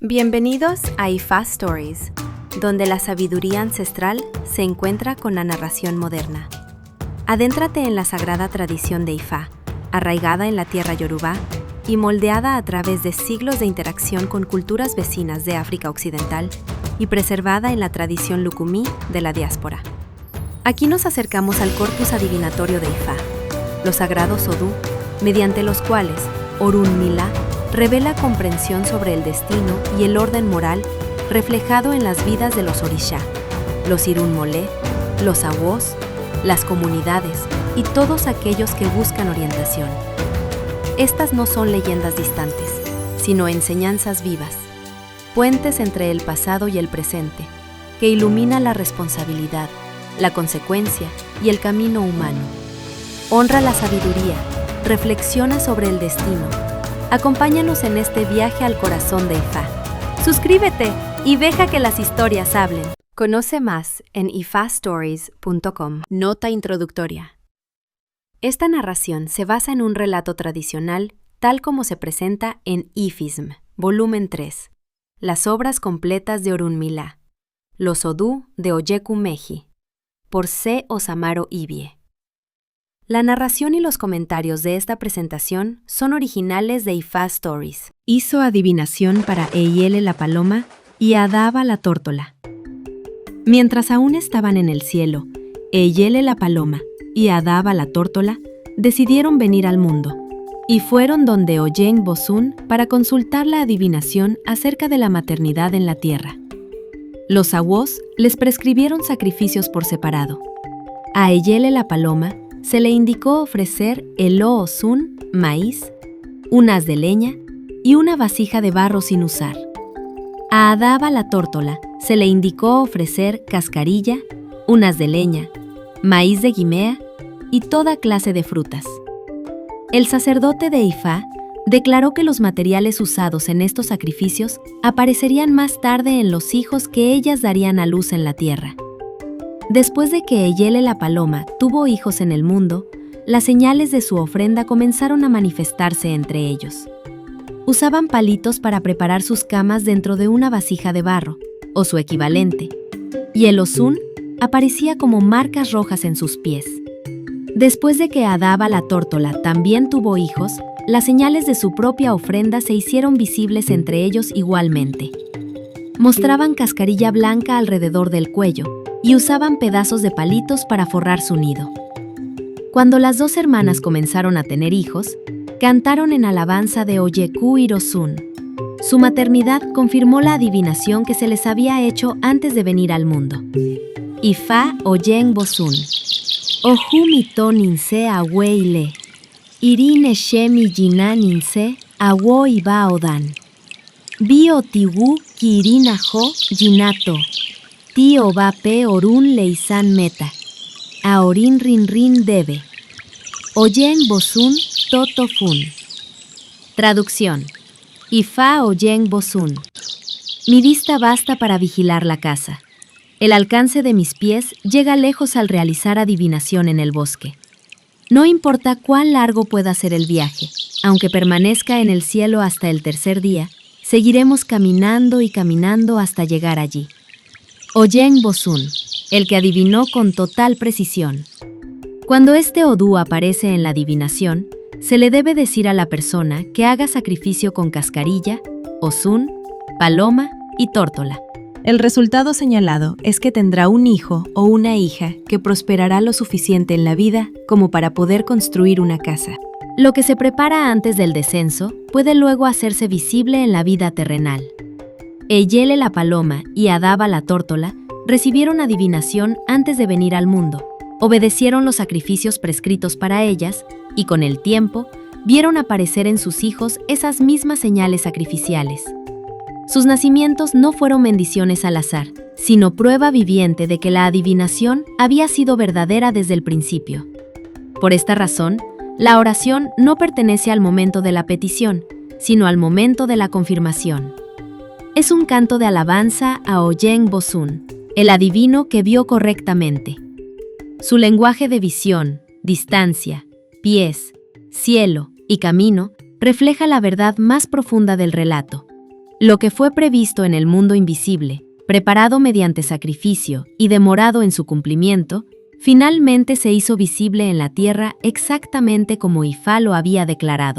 Bienvenidos a Ifá Stories, donde la sabiduría ancestral se encuentra con la narración moderna. Adéntrate en la sagrada tradición de Ifá, arraigada en la tierra Yorubá y moldeada a través de siglos de interacción con culturas vecinas de África Occidental y preservada en la tradición Lukumi de la diáspora. Aquí nos acercamos al corpus adivinatorio de Ifá, los sagrados Odú, mediante los cuales Orunmila revela comprensión sobre el destino y el orden moral reflejado en las vidas de los Orishá, los Irunmolé, los Awós, las comunidades y todos aquellos que buscan orientación. Estas no son leyendas distantes, sino enseñanzas vivas, puentes entre el pasado y el presente, que ilumina la responsabilidad, la consecuencia y el camino humano. Honra la sabiduría, reflexiona sobre el destino. Acompáñanos en este viaje al corazón de Ifá. Suscríbete y deja que las historias hablen. Conoce más en ifastories.com. Nota introductoria. Esta narración se basa en un relato tradicional tal como se presenta en Ifism, volumen 3, las obras completas de Orunmila, los Odú de Oyeku Meji, por C. Osamaro Ibie. La narración y los comentarios de esta presentación son originales de Ifá Stories. Hizo adivinación para Eyele la paloma y Adaba la tórtola. Mientras aún estaban en el cielo, Eyele la paloma y Adaba la tórtola decidieron venir al mundo y fueron donde Oyen Bosun para consultar la adivinación acerca de la maternidad en la tierra. Los Awós les prescribieron sacrificios por separado. A Eyele la paloma se le indicó ofrecer el Oosun, maíz, un haz de leña y una vasija de barro sin usar. A Adaba la tórtola se le indicó ofrecer cascarilla, un haz de leña, maíz de Guinea y toda clase de frutas. El sacerdote de Ifá declaró que los materiales usados en estos sacrificios aparecerían más tarde en los hijos que ellas darían a luz en la tierra. Después de que Eyele la paloma tuvo hijos en el mundo, las señales de su ofrenda comenzaron a manifestarse entre ellos. Usaban palitos para preparar sus camas dentro de una vasija de barro, o su equivalente, y el Osun aparecía como marcas rojas en sus pies. Después de que Adaba la tórtola también tuvo hijos, las señales de su propia ofrenda se hicieron visibles entre ellos igualmente. Mostraban cascarilla blanca alrededor del cuello, y usaban pedazos de palitos para forrar su nido. Cuando las dos hermanas comenzaron a tener hijos, cantaron en alabanza de Oyeku Irosun. Su maternidad confirmó la adivinación que se les había hecho antes de venir al mundo. Ifá Oyen Bosun. Ohu mito ninse aweile. Irine shemi jina ninse awo iba odan. Bio tiwu kirina ho jinato. Tío va pe orun leisan meta. Aorin rin rin debe. Oyen bosun toto fun. Traducción. Ifá Oyen Bosun. Mi vista basta para vigilar la casa. El alcance de mis pies llega lejos al realizar adivinación en el bosque. No importa cuán largo pueda ser el viaje, aunque permanezca en el cielo hasta el tercer día, seguiremos caminando y caminando hasta llegar allí. Oyen Bosun, el que adivinó con total precisión. Cuando este Odú aparece en la adivinación, se le debe decir a la persona que haga sacrificio con cascarilla, Osun, paloma y tórtola. El resultado señalado es que tendrá un hijo o una hija que prosperará lo suficiente en la vida como para poder construir una casa. Lo que se prepara antes del descenso puede luego hacerse visible en la vida terrenal. Eyele la paloma y Adaba la tórtola recibieron adivinación antes de venir al mundo, obedecieron los sacrificios prescritos para ellas y con el tiempo vieron aparecer en sus hijos esas mismas señales sacrificiales. Sus nacimientos no fueron bendiciones al azar, sino prueba viviente de que la adivinación había sido verdadera desde el principio. Por esta razón, la oración no pertenece al momento de la petición, sino al momento de la confirmación. Es un canto de alabanza a Oyen Bosun, el adivino que vio correctamente. Su lenguaje de visión, distancia, pies, cielo y camino refleja la verdad más profunda del relato. Lo que fue previsto en el mundo invisible, preparado mediante sacrificio y demorado en su cumplimiento, finalmente se hizo visible en la tierra exactamente como Ifá lo había declarado.